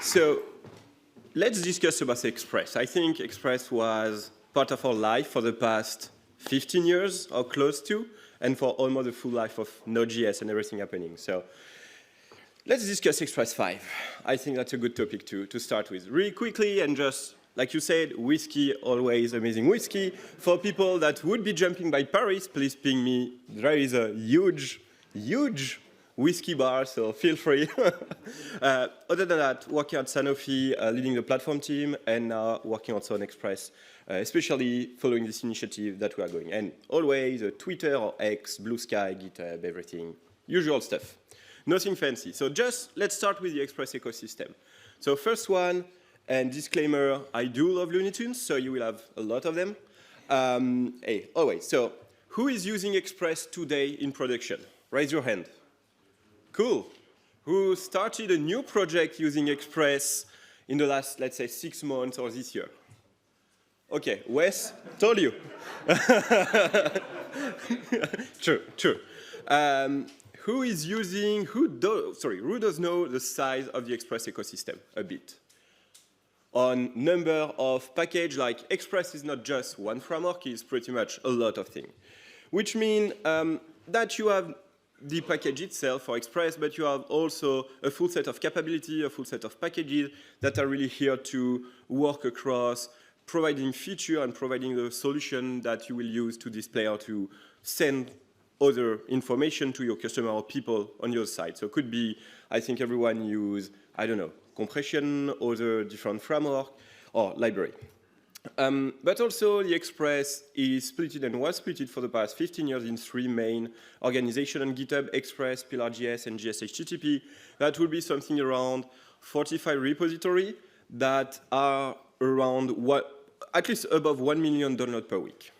So let's discuss about Express. I think Express was part of our life for the past 15 years or close to, and for almost the full life of Node.js and everything happening. So let's discuss Express 5. I think that's a good topic to start with. Really quickly, and just like you said, whiskey, always amazing whiskey. For people that would be jumping by Paris, please ping me. There is a huge whiskey bar, so feel free. Other than that, working at Sanofi, leading the platform team, and now working also on Express, especially following this initiative that we are going. And always Twitter or X, Blue Sky, GitHub, everything, usual stuff. Nothing fancy. So just let's start with the Express ecosystem. So first one, and disclaimer, I do love Looney Tunes, so you will have a lot of them. Hey, always. So who is using Express today in production? Raise your hand. Cool. Who started a new project using Express in the last, let's say, 6 months or this year? Okay, Wes, told you. True. Who does know the size of the Express ecosystem a bit? On number of package, like Express is not just one framework, it's pretty much a lot of things. Which means that you have the package itself for Express, but you have also a full set of capability, a full set of packages that are really here to work across, providing feature and providing the solution that you will use to display or to send other information to your customer or people on your side. So it could be, I think everyone use, I don't know, compression, other different framework, or library. But also the Express is splitted and was splitted for the past 15 years in 3 main organizations on GitHub: Express, PillarJS, and JS-HTTP. That will be something around 45 repositories that are around at least above 1 million downloads per week.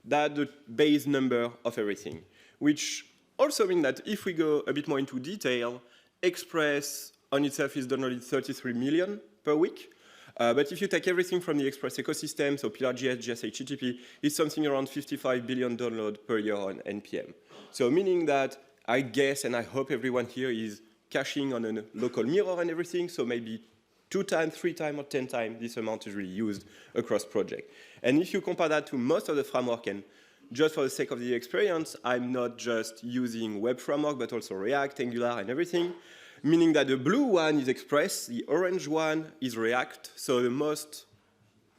That's the base number of everything, which also means that if we go a bit more into detail, Express on itself is downloaded 33 million per week. But if you take everything from the Express ecosystem, so PillarJS, JS-HTTP, it's something around 55 billion downloads per year on NPM. So meaning that I guess and I hope everyone here is caching on a local mirror and everything, so maybe 2 times, 3 times, or 10 times this amount is really used across project. And if you compare that to most of the framework, and just for the sake of the experience, I'm not just using web framework, but also React, Angular, and everything, meaning that the blue one is Express, the orange one is React. So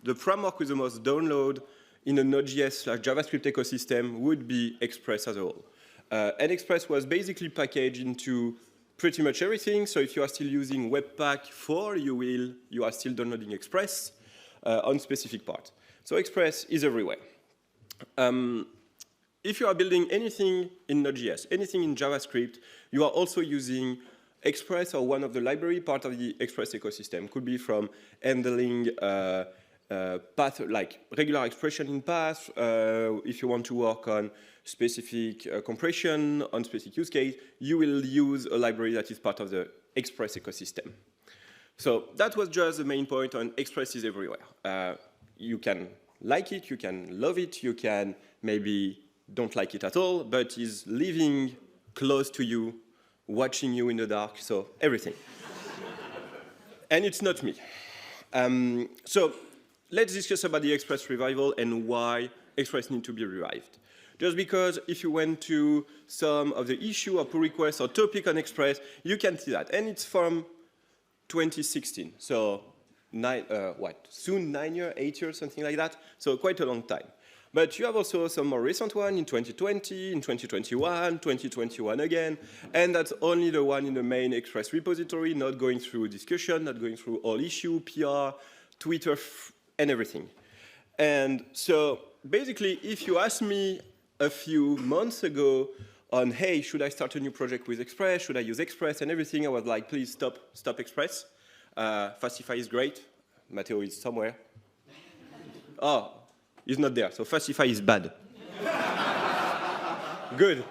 the framework with the most download in a Node.js/JavaScript ecosystem would be Express as a whole. And Express was basically packaged into pretty much everything. So if you are still using Webpack 4, you are still downloading Express on specific parts. So Express is everywhere. If you are building anything in Node.js, anything in JavaScript, you are also using Express or one of the library part of the Express ecosystem. Could be from handling path, like regular expression in path. If you want to work on specific compression, on specific use case, you will use a library that is part of the Express ecosystem. So that was just the main point on Express is everywhere. You can like it, you can love it, you can maybe don't like it at all, but is living close to you, watching you in the dark, so everything. And it's not me. So let's discuss about the Express revival and why Express needs to be revived. Just because if you went to some of the issue or pull requests or topic on Express, you can see that. And it's from 2016, so soon 9 years, 8 years, something like that, so quite a long time. But you have also some more recent one in 2020, in 2021, 2021 again, and that's only the one in the main Express repository, not going through discussion, not going through all issue, PR, Twitter, and everything. And so basically, if you ask me a few months ago on, hey, should I start a new project with Express? Should I use Express and everything? I was like, please stop Express. Fastify is great. Matteo is somewhere. Oh. He's not there, so Fastify is bad. Good.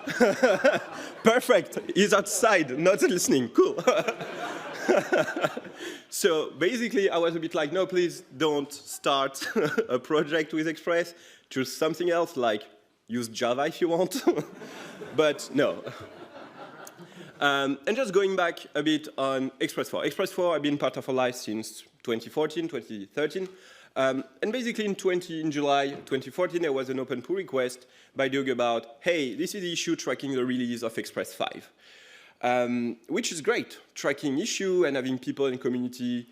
Perfect. He's outside, not listening. Cool. So basically, I was a bit like, no, please don't start a project with Express. Choose something else, like use Java if you want. But no. And just going back a bit on Express 4. Express 4 has been part of our life since 2014, 2013. And basically in July 2014, there was an open pull request by Doug about, hey, this is the issue tracking the release of Express 5. Which is great. Tracking issue and having people in the community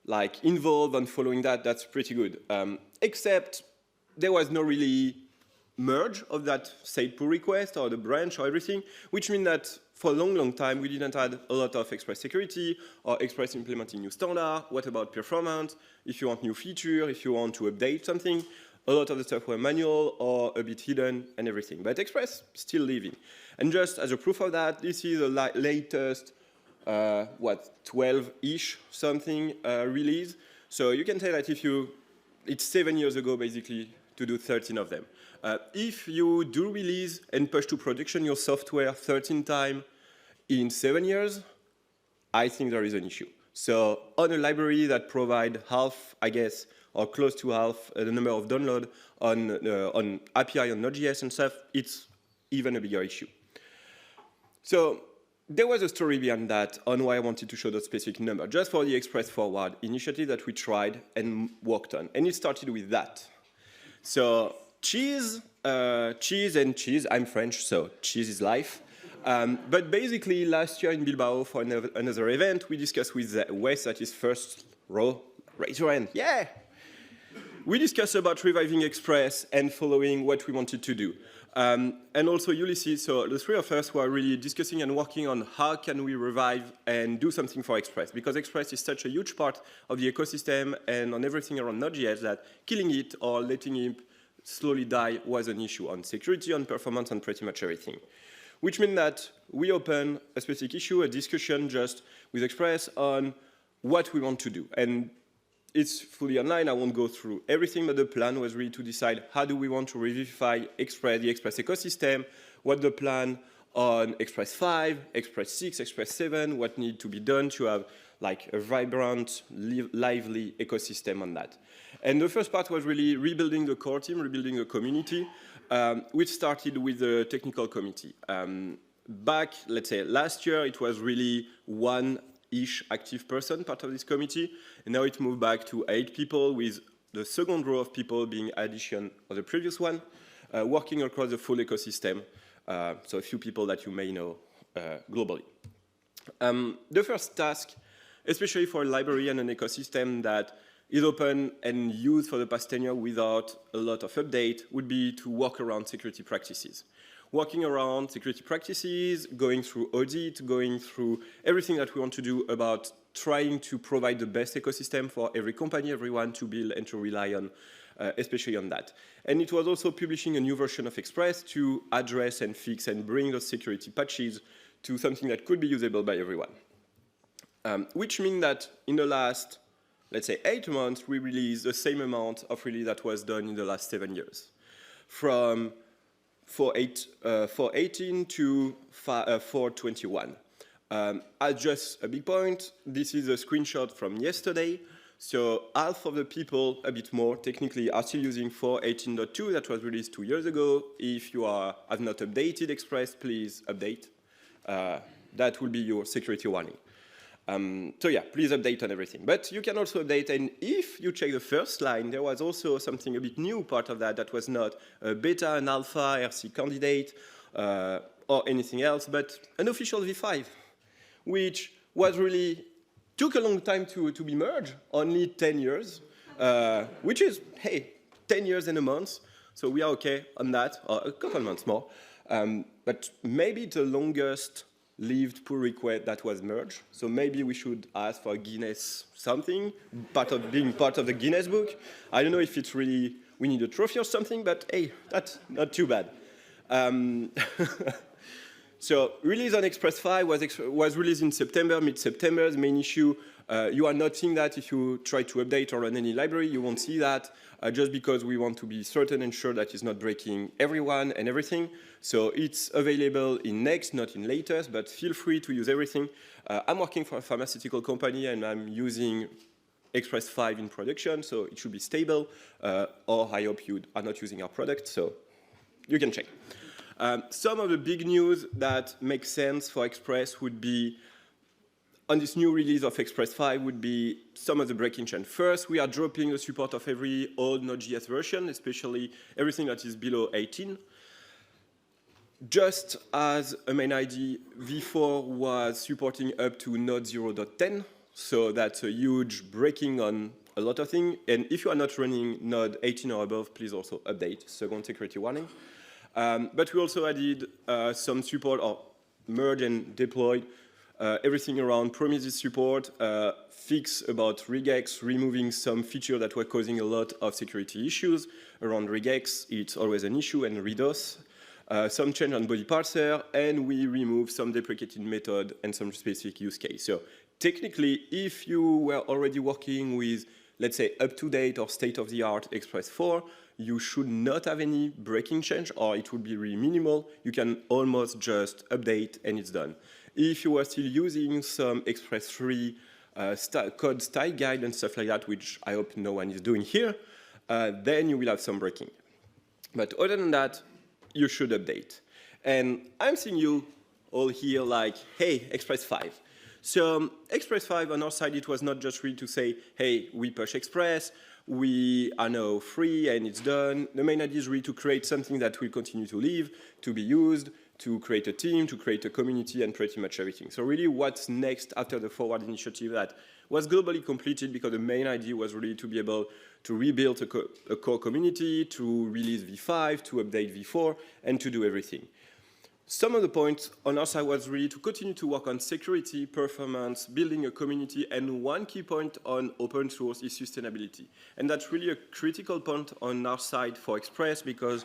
like involved and following that, that's pretty good. Except there was no really merge of that said pull request or the branch or everything, which means that for a long, long time, we didn't have a lot of Express security or Express implementing new standard. What about performance? If you want new feature, if you want to update something, a lot of the stuff were manual or a bit hidden and everything. But Express still living. And just as a proof of that, this is the latest, 12-ish something release. So you can tell that it's 7 years ago basically to do 13 of them. If you do release and push to production your software 13 times in 7 years, I think there is an issue. So on a library that provide half, I guess, or close to half the number of download on API on Node.js and stuff, it's even a bigger issue. So there was a story behind that on why I wanted to show that specific number, just for the Express Forward initiative that we tried and worked on. And it started with that. So cheese, I'm French, so cheese is life. But basically, last year in Bilbao for another event, we discussed with Wes, that is first row, raise your hand, yeah! We discussed about reviving Express and following what we wanted to do. And also Ulysses, so the three of us were really discussing and working on how can we revive and do something for Express, because Express is such a huge part of the ecosystem and on everything around Node.js that killing it or letting it slowly die was an issue on security, on performance, on pretty much everything. Which means that we open a specific issue, a discussion just with Express on what we want to do. And it's fully online, I won't go through everything, but the plan was really to decide how do we want to revivify the Express ecosystem, what the plan on Express 5, Express 6, Express 7, what needs to be done to have like a vibrant, lively ecosystem on that. And the first part was really rebuilding the core team, rebuilding the community, which started with the technical committee. Back, let's say, last year, it was really one-ish active person, part of this committee. And now it moved back to 8 people, with the second row of people being addition of the previous one, working across the full ecosystem. So a few people that you may know globally. The first task, especially for a library and an ecosystem that is open and used for the past 10 years without a lot of update, would be to work around security practices. Working around security practices, going through audit, going through everything that we want to do about trying to provide the best ecosystem for every company, everyone to build and to rely on, especially on that. And it was also publishing a new version of Express to address and fix and bring those security patches to something that could be usable by everyone. Which means that in the last, let's say, 8 months, we released the same amount of release that was done in the last 7 years. From 4.18 to 4.21. As just a big point, this is a screenshot from yesterday. So half of the people, a bit more technically, are still using 4.18.2 that was released 2 years ago. If you have not updated Express, please update. That will be your security warning. So yeah, please update on everything. But you can also update, and if you check the first line, there was also something a bit new part of that was not a beta, an alpha, RC candidate, or anything else, but an official v5, which was really, took a long time to be merged, only 10 years, which is, hey, 10 years and a month, so we are okay on that, or a couple months more. But maybe the longest lived pull request that was merged. So maybe we should ask for a Guinness something, being part of the Guinness book. I don't know if it's really, we need a trophy or something, but hey, that's not too bad. So release on Express 5 was released in September, mid-September. The main issue, you are not seeing that if you try to update or run any library, you won't see that, just because we want to be certain and sure that it's not breaking everyone and everything. So it's available in Next, not in latest, but feel free to use everything. I'm working for a pharmaceutical company and I'm using Express 5 in production, so it should be stable, or I hope you are not using our product, so you can check. Some of the big news that makes sense for Express would be, on this new release of Express 5, would be some of the breaking change. First, we are dropping the support of every old Node.js version, especially everything that is below 18. Just as a main ID, v4 was supporting up to Node 0.10, so that's a huge breaking on a lot of things. And if you are not running Node 18 or above, please also update, second security warning. But we also added some support, or merge and deployed everything around promises support, fix about regex, removing some feature that were causing a lot of security issues around regex. It's always an issue, and redos. Some change on body parser, and we remove some deprecated method and some specific use case. So technically, if you were already working with, let's say, up-to-date or state-of-the-art Express 4, you should not have any breaking change, or it would be really minimal. You can almost just update, and it's done. If you are still using some Express 3 code style guide and stuff like that, which I hope no one is doing here, then you will have some breaking. But other than that, you should update. And I'm seeing you all here like, hey, Express 5. So Express 5 on our side, it was not just really to say, hey, we push Express, we are now free and it's done. The main idea is really to create something that will continue to live, to be used, to create a team, to create a community, and pretty much everything. So really what's next after the forward initiative that was globally completed, because the main idea was really to be able to rebuild a core community, to release v5, to update v4, and to do everything. Some of the points on our side was really to continue to work on security, performance, building a community, and one key point on open source is sustainability. And that's really a critical point on our side for Express, because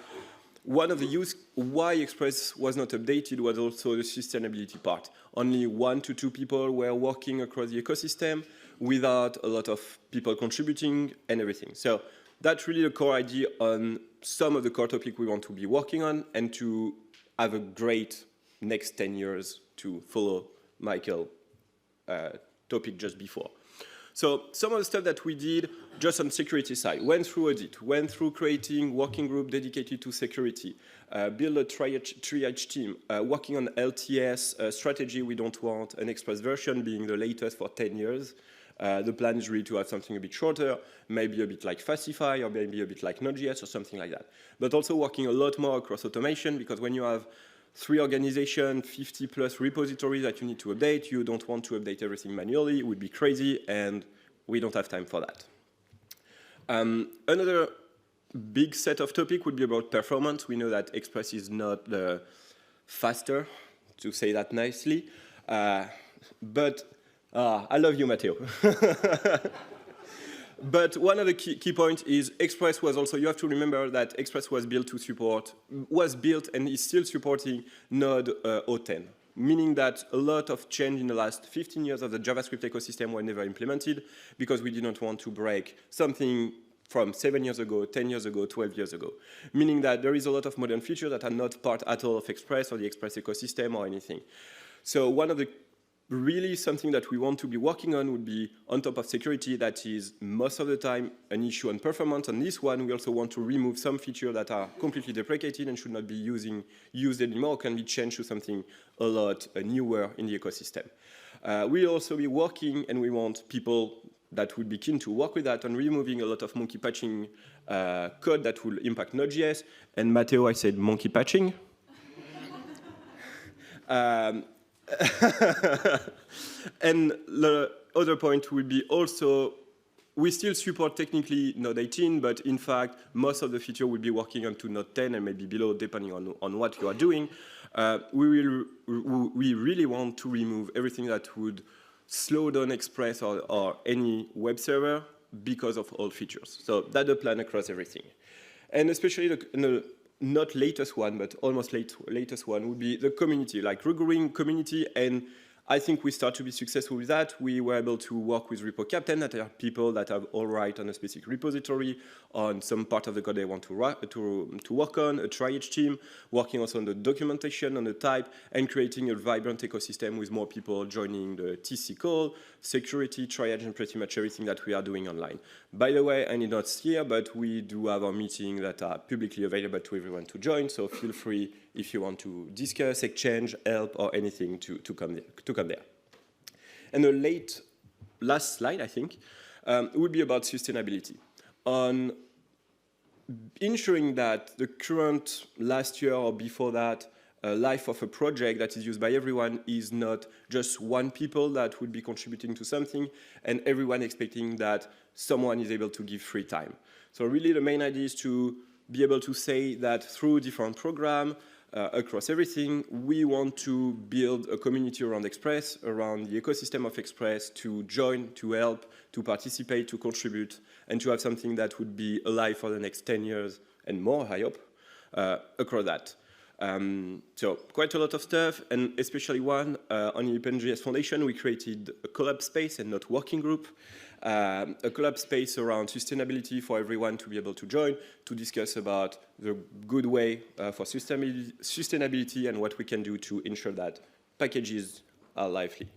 one of the use why Express was not updated was also the sustainability part. Only 1 to 2 people were working across the ecosystem without a lot of people contributing and everything. So that's really the core idea on some of the core topics we want to be working on, and to have a great next 10 years to follow Michael's topic just before. So some of the stuff that we did just on security side, went through audit, went through creating working group dedicated to security, build a triage team, working on LTS strategy. We don't want an Express version being the latest for 10 years. The plan is really to have something a bit shorter, maybe a bit like Fastify, or maybe a bit like Node.js or something like that. But also working a lot more across automation, because when you have 3 organizations, 50 plus repositories that you need to update, you don't want to update everything manually. It would be crazy, and we don't have time for that. Another big set of topic would be about performance. We know that Express is not the faster, to say that nicely, but I love you, Matteo. But one of the key points is Express was also, you have to remember that Express was built to support, was built and is still supporting Node 0.10, meaning that a lot of change in the last 15 years of the JavaScript ecosystem were never implemented, because we didn't want to break something from 7 years ago, 10 years ago, 12 years ago, meaning that there is a lot of modern features that are not part at all of Express or the Express ecosystem or anything. So one of the really something that we want to be working on would be, on top of security, that is most of the time an issue on performance. On this one, we also want to remove some features that are completely deprecated and should not be used anymore, can be changed to something a lot newer in the ecosystem. We'll also be working, and we want people that would be keen to work with that, on removing a lot of monkey patching code that will impact Node.js. And Matteo, I said monkey patching. And the other point would be also, we still support technically Node 18, but in fact, most of the feature will be working on to Node 10 and maybe below, depending on what you are doing. We really want to remove everything that would slow down Express or any web server because of all features. So that's the plan across everything. And especially the not latest one, but almost latest one would be the community, like regrowing community and I think we start to be successful with that. We were able to work with repo captain, that are people that have all right on a specific repository, on some part of the code they want to work on, a triage team, working also on the documentation, on the type, and creating a vibrant ecosystem with more people joining the TC call, security, triage, and pretty much everything that we are doing online. By the way, I need not here, but we do have our meetings that are publicly available to everyone to join, so feel free if you want to discuss, exchange, help, or anything to come there. And the last slide, I think, would be about sustainability. On ensuring that the current last year or before that life of a project that is used by everyone is not just one people that would be contributing to something and everyone expecting that someone is able to give free time. So really the main idea is to be able to say that through different programs, across everything, we want to build a community around Express, around the ecosystem of Express, to join, to help, to participate, to contribute, and to have something that would be alive for the next 10 years and more, I hope, across that. So quite a lot of stuff, and especially one, on the OpenJS Foundation, we created a collab space and not working group, a collab space around sustainability for everyone to be able to join, to discuss about the good way for sustainability and what we can do to ensure that packages are lively.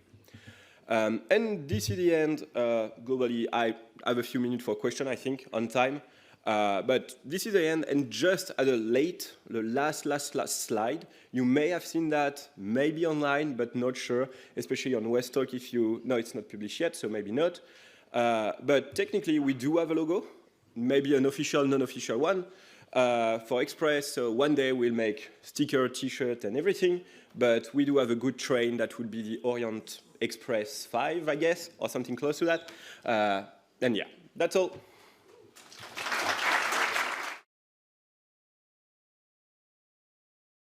And this is the end. Globally, I have a few minutes for questions, I think, on time. But this is the end, and just at the last slide, you may have seen that maybe online, but not sure, especially on Westtalk no, it's not published yet, so maybe not. But technically, we do have a logo, maybe an official, non-official one, for Express. So one day we'll make sticker, t-shirt, and everything, but we do have a good train that would be the Orient Express 5, I guess, or something close to that. And yeah, that's all.